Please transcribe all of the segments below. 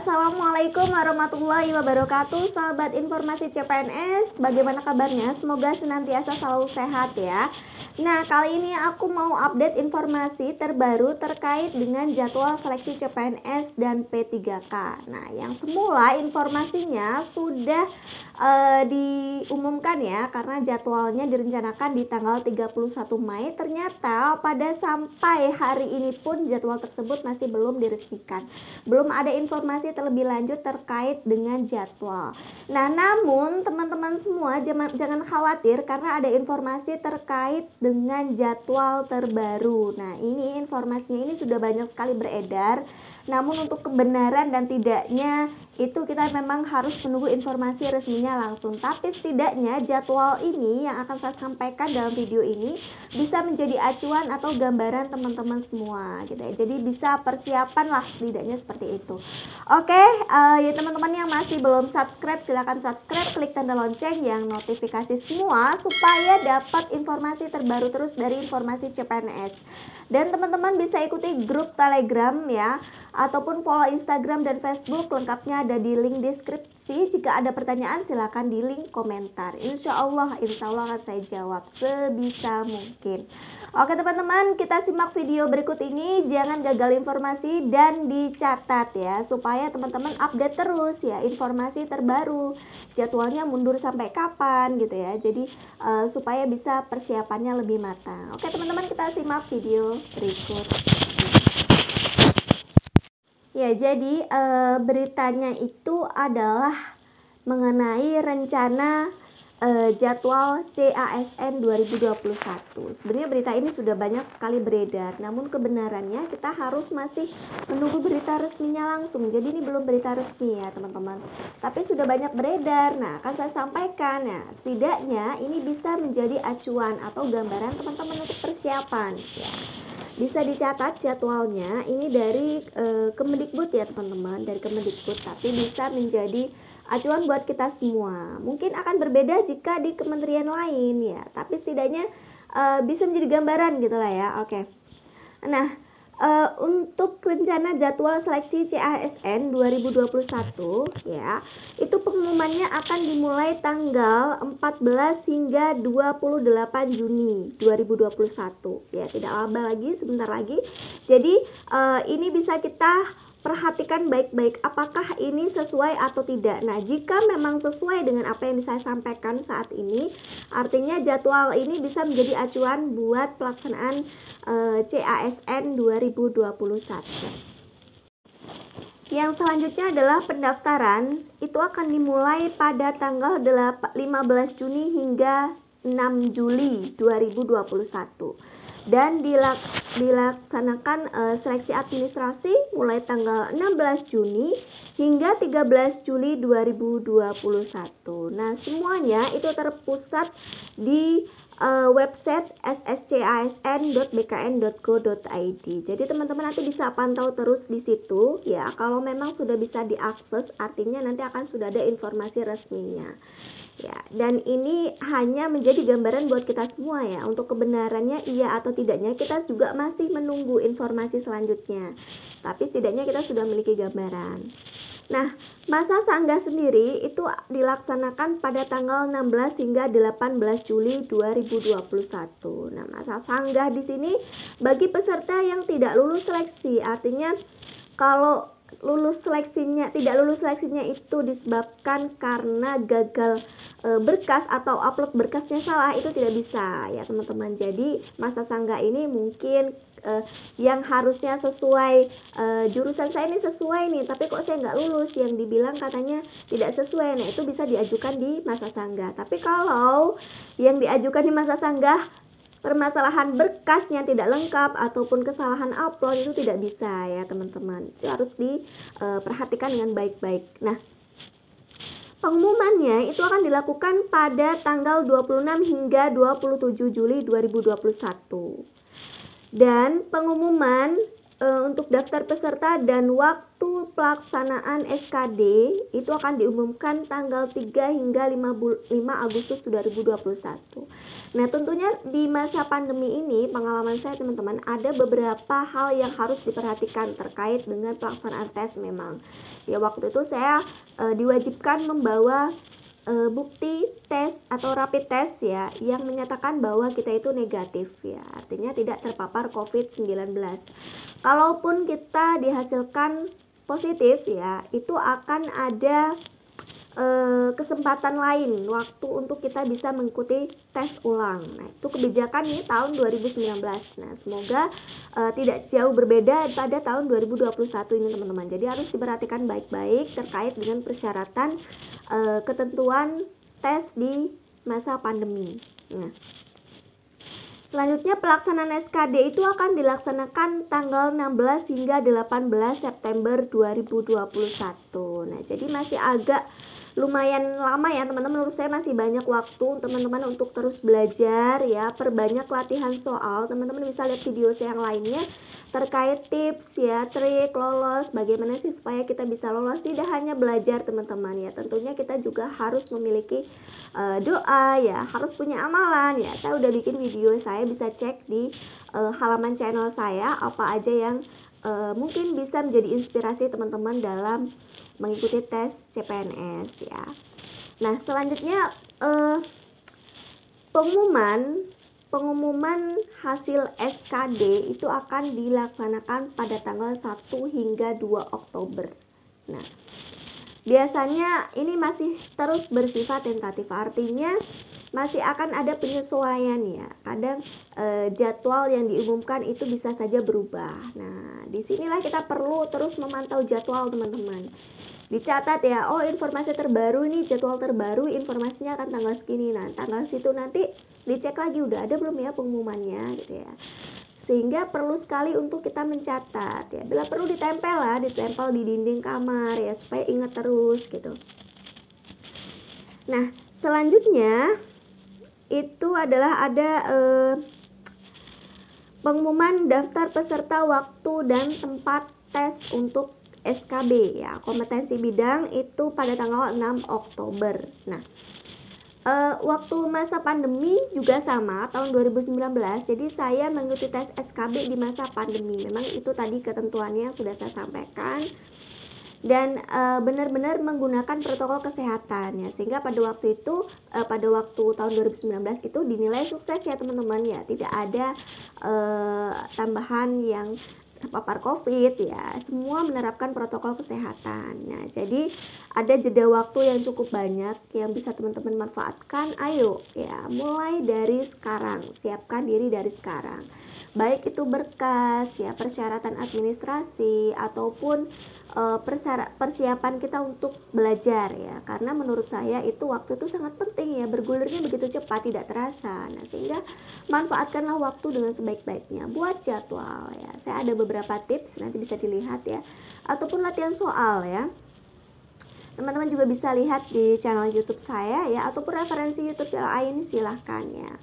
Assalamualaikum warahmatullahi wabarakatuh, sahabat informasi CPNS. Bagaimana kabarnya? Semoga senantiasa selalu sehat ya. Nah, kali ini aku mau update informasi terbaru terkait dengan jadwal seleksi CPNS dan P3K. Nah, yang semula informasinya sudah diumumkan ya, karena jadwalnya direncanakan di tanggal 31 Mei. Ternyata pada sampai hari ini pun jadwal tersebut masih belum diresmikan. Belum ada informasi terlebih lanjut terkait dengan jadwal. Nah, namun teman-teman semua jangan khawatir karena ada informasi terkait dengan jadwal terbaru. Nah, ini informasinya ini sudah banyak sekali beredar. Namun untuk kebenaran dan tidaknya itu kita memang harus menunggu informasi resminya langsung. Tapi setidaknya jadwal ini yang akan saya sampaikan dalam video ini bisa menjadi acuan atau gambaran teman-teman semua gitu ya. Jadi bisa persiapan lah setidaknya seperti itu. Oke, ya teman-teman yang masih belum subscribe silahkan subscribe, klik tanda lonceng yang notifikasi semua supaya dapat informasi terbaru terus dari informasi CPNS. Dan teman-teman bisa ikuti grup Telegram ya, ataupun follow Instagram dan Facebook, lengkapnya ada di link deskripsi. Jika ada pertanyaan silahkan di link komentar. Insya Allah akan saya jawab sebisa mungkin. Oke teman-teman, kita simak video berikut ini. Jangan gagal informasi dan dicatat ya, supaya teman-teman update terus ya informasi terbaru. Jadwalnya mundur sampai kapan gitu ya. Jadi supaya bisa persiapannya lebih matang. Oke teman-teman, kita simak video berikut. Ya, jadi beritanya itu adalah mengenai rencana jadwal CASN 2021. Sebenarnya berita ini sudah banyak sekali beredar, namun kebenarannya kita harus masih menunggu berita resminya langsung. Jadi ini belum berita resmi ya teman-teman, tapi sudah banyak beredar. Nah, akan saya sampaikan ya, setidaknya ini bisa menjadi acuan atau gambaran teman-teman untuk persiapan ya. Bisa dicatat jadwalnya ini dari Kemendikbud ya teman-teman, dari Kemendikbud, tapi bisa menjadi acuan buat kita semua. Mungkin akan berbeda jika di kementerian lain ya, tapi setidaknya bisa menjadi gambaran gitu lah ya. Oke. Nah, untuk rencana jadwal seleksi CASN 2021 ya, itu pengumumannya akan dimulai tanggal 14 hingga 28 Juni 2021 ya, tidak lama lagi, sebentar lagi. Jadi ini bisa kita perhatikan baik-baik apakah ini sesuai atau tidak. Nah, jika memang sesuai dengan apa yang saya sampaikan saat ini, artinya jadwal ini bisa menjadi acuan buat pelaksanaan CASN 2021. Yang selanjutnya adalah pendaftaran. Itu akan dimulai pada tanggal 15 Juni hingga 6 Juli 2021. Dan dilaksanakan seleksi administrasi mulai tanggal 16 Juni hingga 13 Juli 2021. Nah, semuanya itu terpusat di website sscasn.bkn.go.id. Jadi teman-teman nanti bisa pantau terus di situ ya. Kalau memang sudah bisa diakses, artinya nanti akan sudah ada informasi resminya. Ya, dan ini hanya menjadi gambaran buat kita semua ya. Untuk kebenarannya iya atau tidaknya kita juga masih menunggu informasi selanjutnya. Tapi setidaknya kita sudah memiliki gambaran. Nah, masa sanggah sendiri itu dilaksanakan pada tanggal 16 hingga 18 Juli 2021. Nah, masa sanggah di sini bagi peserta yang tidak lulus seleksi. Artinya kalau tidak lulus seleksinya itu disebabkan karena gagal berkas atau upload berkasnya salah, itu tidak bisa ya teman-teman. Jadi masa sanggah ini mungkin yang harusnya sesuai jurusan saya ini sesuai nih, tapi kok saya nggak lulus, yang dibilang katanya tidak sesuai. Nah, itu bisa diajukan di masa sanggah. Tapi kalau yang diajukan di masa sanggah permasalahan berkasnya tidak lengkap ataupun kesalahan upload, itu tidak bisa ya teman-teman. Itu harus diperhatikan dengan baik-baik. Nah, pengumumannya itu akan dilakukan pada tanggal 26 hingga 27 Juli 2021. Dan pengumuman untuk daftar peserta dan waktu pelaksanaan SKD itu akan diumumkan tanggal 3 hingga 5 Agustus 2021. Nah, tentunya di masa pandemi ini, pengalaman saya teman-teman, ada beberapa hal yang harus diperhatikan terkait dengan pelaksanaan tes memang. Ya, waktu itu saya diwajibkan membawa bukti tes atau rapid test ya yang menyatakan bahwa kita itu negatif ya, artinya tidak terpapar COVID-19. Kalaupun kita dihasilkan positif ya, itu akan ada kesempatan lain waktu untuk kita bisa mengikuti tes ulang. Nah, itu kebijakan nih tahun 2019. Nah, semoga tidak jauh berbeda pada tahun 2021 ini teman-teman. Jadi harus diperhatikan baik-baik terkait dengan persyaratan ketentuan tes di masa pandemi. Nah, selanjutnya pelaksanaan SKD itu akan dilaksanakan tanggal 16 hingga 18 September 2021. Nah, jadi masih agak lumayan lama ya teman-teman. Menurut saya masih banyak waktu teman-teman untuk terus belajar ya, perbanyak latihan soal. Teman-teman bisa lihat video saya yang lainnya terkait tips ya, trik lolos, bagaimana sih supaya kita bisa lolos. Tidak hanya belajar teman-teman ya, tentunya kita juga harus memiliki doa ya, harus punya amalan ya. Saya udah bikin video, saya bisa cek di halaman channel saya apa aja yang mungkin bisa menjadi inspirasi teman-teman dalam mengikuti tes CPNS ya. Nah, selanjutnya pengumuman hasil SKD itu akan dilaksanakan pada tanggal 1 hingga 2 Oktober. Nah, biasanya ini masih terus bersifat tentatif, artinya masih akan ada penyesuaian ya. Kadang jadwal yang diumumkan itu bisa saja berubah. Nah, disinilah kita perlu terus memantau jadwal teman-teman. Dicatat ya, oh informasi terbaru nih, jadwal terbaru informasinya akan tanggal segini. Nah, tanggal situ nanti dicek lagi udah ada belum ya pengumumannya gitu ya. Sehingga perlu sekali untuk kita mencatat ya. Bila perlu ditempel lah, ditempel di dinding kamar ya supaya ingat terus gitu. Nah, selanjutnya itu adalah ada pengumuman daftar peserta waktu dan tempat tes untuk SKB ya, kompetensi bidang itu pada tanggal 6 Oktober. Nah, waktu masa pandemi juga sama tahun 2019. Jadi saya mengikuti tes SKB di masa pandemi. Memang itu tadi ketentuannya sudah saya sampaikan. Dan benar-benar menggunakan protokol kesehatan ya, sehingga pada waktu itu pada waktu tahun 2019 itu dinilai sukses ya teman-teman ya, tidak ada tambahan yang terpapar COVID ya, semua menerapkan protokol kesehatan. Nah, jadi ada jeda waktu yang cukup banyak yang bisa teman-teman manfaatkan. Ayo ya, mulai dari sekarang, siapkan diri dari sekarang. Baik itu berkas ya, persyaratan administrasi ataupun persiapan kita untuk belajar ya, karena menurut saya itu waktu itu sangat penting ya, bergulirnya begitu cepat tidak terasa. Nah, sehingga manfaatkanlah waktu dengan sebaik-baiknya, buat jadwal ya. Saya ada beberapa tips nanti bisa dilihat ya, ataupun latihan soal ya. Teman-teman juga bisa lihat di channel YouTube saya ya, ataupun referensi YouTube yang lain silahkan ya,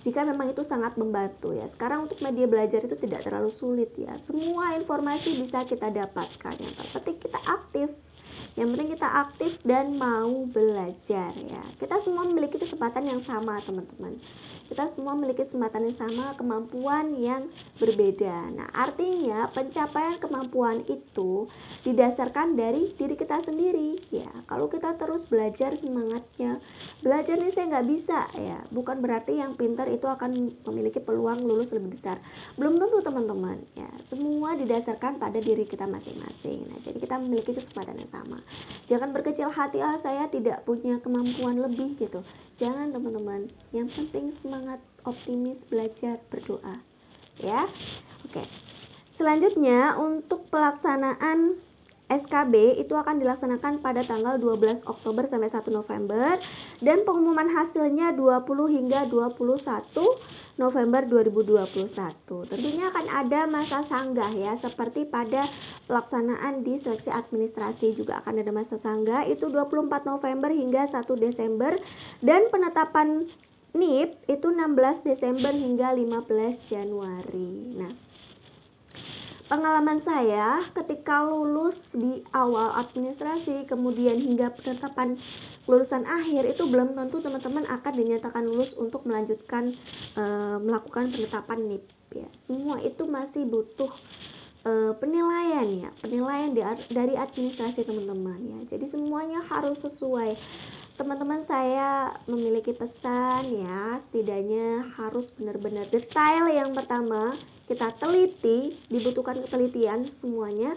jika memang itu sangat membantu ya. Sekarang untuk media belajar itu tidak terlalu sulit ya, semua informasi bisa kita dapatkan. Yang terpenting kita aktif, yang penting kita aktif dan mau belajar ya. Kita semua memiliki kesempatan yang sama teman-teman, kita semua memiliki kesempatan yang sama, kemampuan yang berbeda. Nah, artinya pencapaian kemampuan itu didasarkan dari diri kita sendiri ya. Kalau kita terus belajar, semangatnya belajar nih saya nggak bisa ya, bukan berarti yang pintar itu akan memiliki peluang lulus lebih besar. Belum tentu teman-teman ya, semua didasarkan pada diri kita masing-masing. Nah, jadi kita memiliki kesempatan yang sama. Jangan berkecil hati, saya tidak punya kemampuan lebih gitu. Jangan teman-teman, yang penting semangat, optimis, belajar, berdoa ya. Oke, selanjutnya untuk pelaksanaan SKB itu akan dilaksanakan pada tanggal 12 Oktober sampai 1 November dan pengumuman hasilnya 20 hingga 21 November 2021. Tentunya akan ada masa sanggah ya, seperti pada pelaksanaan di seleksi administrasi juga akan ada masa sanggah, itu 24 November hingga 1 Desember, dan penetapan NIP itu 16 Desember hingga 15 Januari. Nah, pengalaman saya ketika lulus di awal administrasi kemudian hingga penetapan lulusan akhir itu belum tentu teman-teman akan dinyatakan lulus untuk melanjutkan melakukan penetapan NIP ya. Semua itu masih butuh penilaian ya, penilaian dari administrasi teman-teman ya. Jadi semuanya harus sesuai. Teman-teman, saya memiliki pesan ya, setidaknya harus benar-benar detail. Yang pertama, kita teliti, dibutuhkan ketelitian semuanya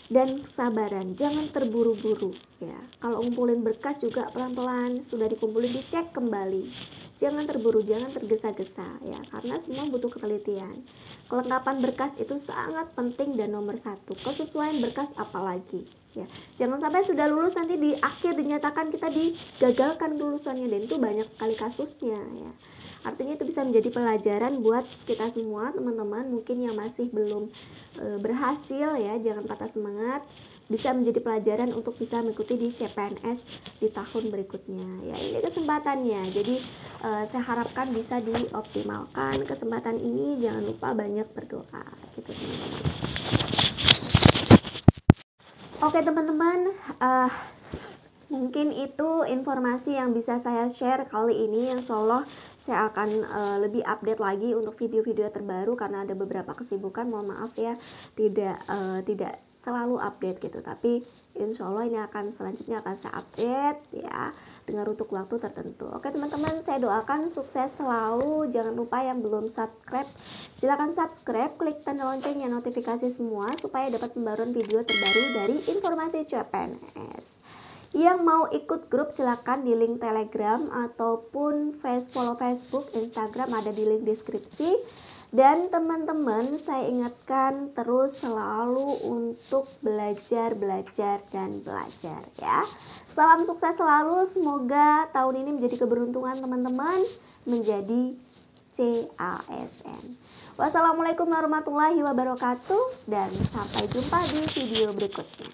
dan kesabaran, jangan terburu-buru ya. Kalau ngumpulin berkas juga pelan-pelan, sudah dikumpulin dicek kembali, jangan terburu, jangan tergesa-gesa ya, karena semua butuh ketelitian. Kelengkapan berkas itu sangat penting dan nomor satu, kesesuaian berkas apalagi ya. Jangan sampai sudah lulus nanti di akhir dinyatakan kita digagalkan kelulusannya, dan itu banyak sekali kasusnya ya. Artinya itu bisa menjadi pelajaran buat kita semua teman-teman mungkin yang masih belum berhasil ya, jangan patah semangat, bisa menjadi pelajaran untuk bisa mengikuti di CPNS di tahun berikutnya ya. Ini kesempatannya, jadi saya harapkan bisa dioptimalkan kesempatan ini. Jangan lupa banyak berdoa gitu teman-teman. Oke teman-teman, mungkin itu informasi yang bisa saya share kali ini. Insya Allah saya akan lebih update lagi untuk video-video terbaru karena ada beberapa kesibukan, mohon maaf ya tidak selalu update gitu, tapi insya Allah ini akan selanjutnya akan saya update ya dengan untuk waktu tertentu. Oke teman-teman, saya doakan sukses selalu. Jangan lupa yang belum subscribe, silahkan subscribe, klik tanda loncengnya, notifikasi semua supaya dapat pembaruan video terbaru dari informasi CPNS. Yang mau ikut grup silakan di link Telegram ataupun follow Facebook, Instagram ada di link deskripsi. Dan teman-teman, saya ingatkan terus selalu untuk belajar dan belajar ya. Salam sukses selalu, semoga tahun ini menjadi keberuntungan teman-teman menjadi CASN. Wassalamualaikum warahmatullahi wabarakatuh dan sampai jumpa di video berikutnya.